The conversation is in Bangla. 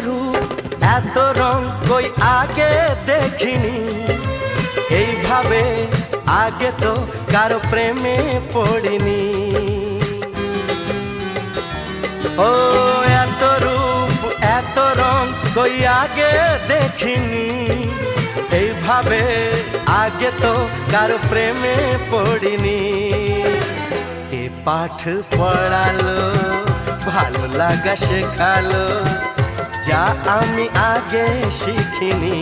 রূপ এত রং কই আগে দেখিনি, এইভাবে আগে তো কারো প্রেমে পড়িনি। ও এত রূপ এত রং কই আগে দেখিনি, এইভাবে আগে তো কারো প্রেমে পড়িনি। কে পাঠ পড়ালো ভালো লাগা শেখালো, যা আমি আগে শিখিনি।